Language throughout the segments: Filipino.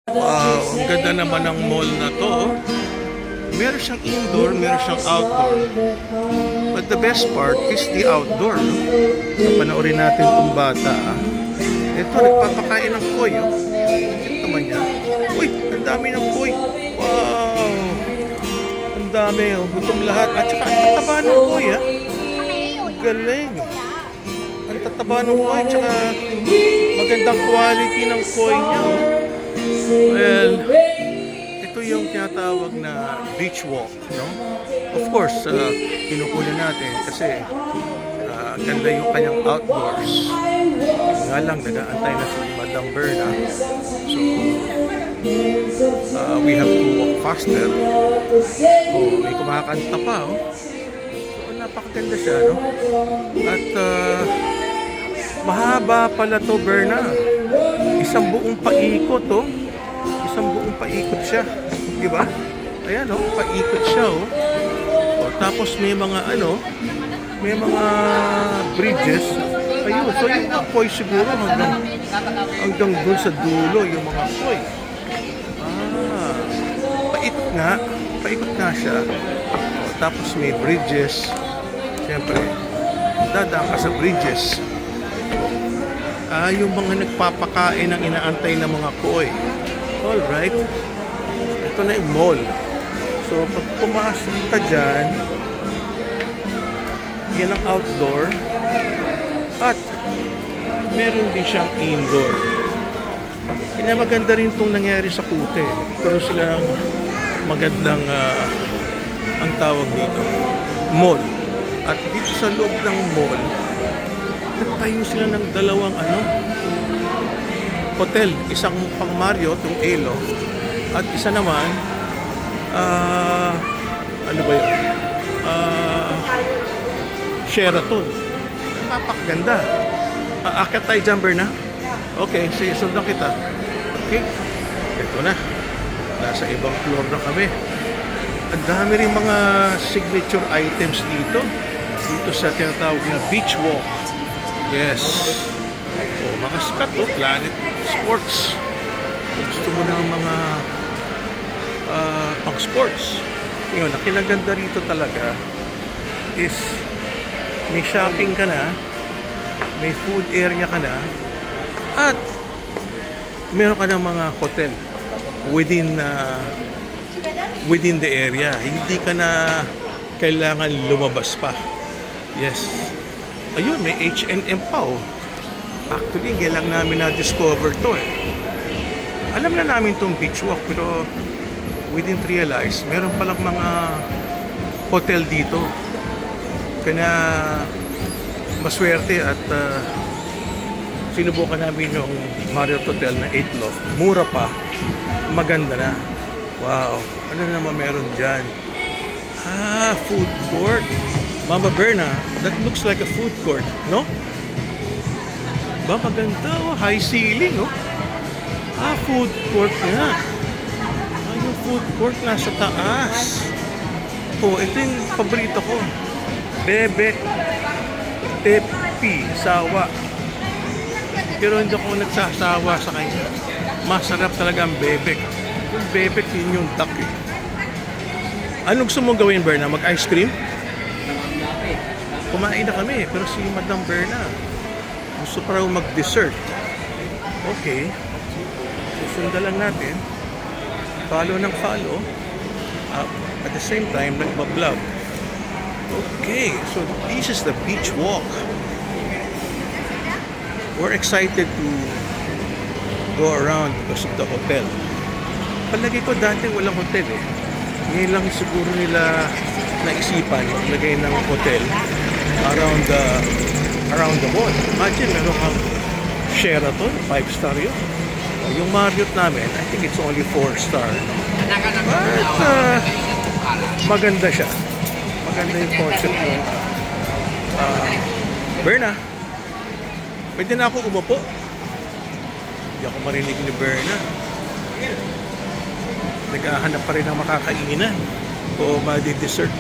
Wow, ang ganda naman ng mall na to. Meron siyang indoor, meron siyang outdoor. But the best part is the outdoor. Panoorin natin itong bata. Ito, nagpapakain ng koy. Ito naman niya. Uy, ang dami ng koy. Wow. Ang dami. Gutom lahat. At saka ang tataba ng koy. Galing. Ang tataba ng koy. At saka magandang quality ng koy niya. Well, ito yung tinatawag na beach walk, no? Of course, kinukunan natin kasi ganda yung kanyang outdoors. Nga lang, nag-aantay na si Madam Berna. So, we have to walk faster. Oh, may kumakanta pa, oh. So, napakaganda siya, no? At mahaba pala to, Berna. Isang buong paikot, oh. Isang buong paikot siya. Diba? Ayan, oh. Paikot siya, oh. O, tapos may mga, may mga bridges. Ayun. So, yung mga koy siguro hanggang dun sa dulo, yung mga koy. Paikot nga. Paikot nga siya. O, tapos may bridges. Siyempre, dadaan ka sa bridges. Yung mga nagpapakain ng inaantay ng mga koy. Alright. Ito na yung mall. So, pag pumasok ka dyan, yan ang outdoor. At meron din siyang indoor. Maganda rin itong nangyari sa Kute. Pero silang magandang ang tawag dito, mall. At dito sa loob ng mall, nagtayo sila ng dalawang hotel. Isang pang Marriott, yung Elo, at isa naman ano ba yun? Sheraton. Napakaganda. Aakyat tayo dyan, Berna? Okay, sige, sundan kita. Okay, ito na. Nasa ibang floor na kami. Ang dami rin mga signature items dito. Dito sa tinatawag na beach walk. Yes. Oh, mga skat, oh, Planet Sports. Gusto mo ng mga pang sports. Yun, ang kinaganda rito talaga is may shopping ka na, may food area ka na, at meron ka ng mga hotel within the area. Hindi ka na kailangan lumabas pa. Yes. Ayun, may H&M pa, oh. Actually, hindi lang namin na-discover to, eh. Alam na namin itong beach walk, pero we didn't realize meron palang mga hotel dito. Kaya maswerte at sinubukan namin yung Marriott Hotel na 8 Loft. Mura pa, maganda na. Wow, ano naman meron dyan? Food court. Mama Berna, that looks like a food court, no? Ba, maganda, oh. High ceiling, oh. Food court nga. Yung food court nasa taas. Oh, ito yung paborito ko. Bebek Tepi Sawa. Pero hindi ako nagsasawa sa kanya. Masarap talaga ang bebek. Yung bebek, yun yung duck, eh. Ano gusto mong gawin, Berna? Mag-ice cream? Kumain na kami, pero si Madam Berna gusto pa raw mag-dessert. Okay. Susundan lang natin. Follow ng follow. At the same time, nagbablog. Okay, so this is the beach walk. We're excited to go around because of the hotel. Palagi ko dati walang hotel, eh. Ngayon lang siguro nila naisipan maglagay ng hotel around the mall. Imagine, meron kang Sheraton, 5-star yun. Yung Marriott namin, I think it's only 4-star. But maganda siya. Maganda yung concept mo. Berna, pwede na ako umupo. Hindi ako marinig ni Berna. Naghahanap pa rin ng makakainan o madi-dessert.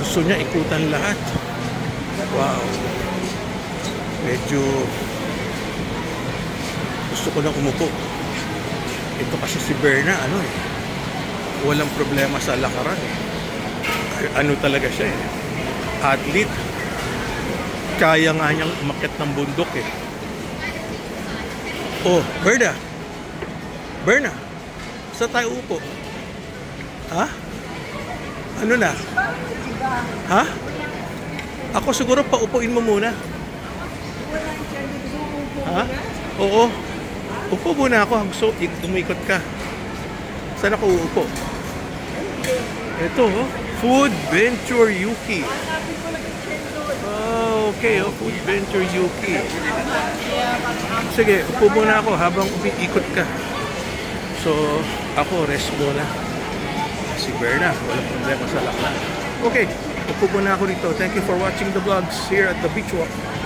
Gusto niya ikutan lahat. Wow. Medyo gusto ko lang umupo. Ito kasi si Berna, ano eh, walang problema sa lakaran eh. Ano talaga siya eh, athlete. Kaya nga niyang umakyat ng bundok eh. Oh, Berna, saan tayo upo? Ha? Ano na? Ha? Ako siguro paupuin mo muna. Ha? Oo. Upo muna ako. So, umikot ka. Saan ako uupo? Ito, oh. Food Venture Yuki. Oh, okay, oh. Food Venture Yuki. Sige, upo muna ako habang umiikot ka. So, ako, rest muna. Si Berna, walang problema sa lakad. Okay, upo muna ako dito. Thank you for watching the vlogs here at the beach walk.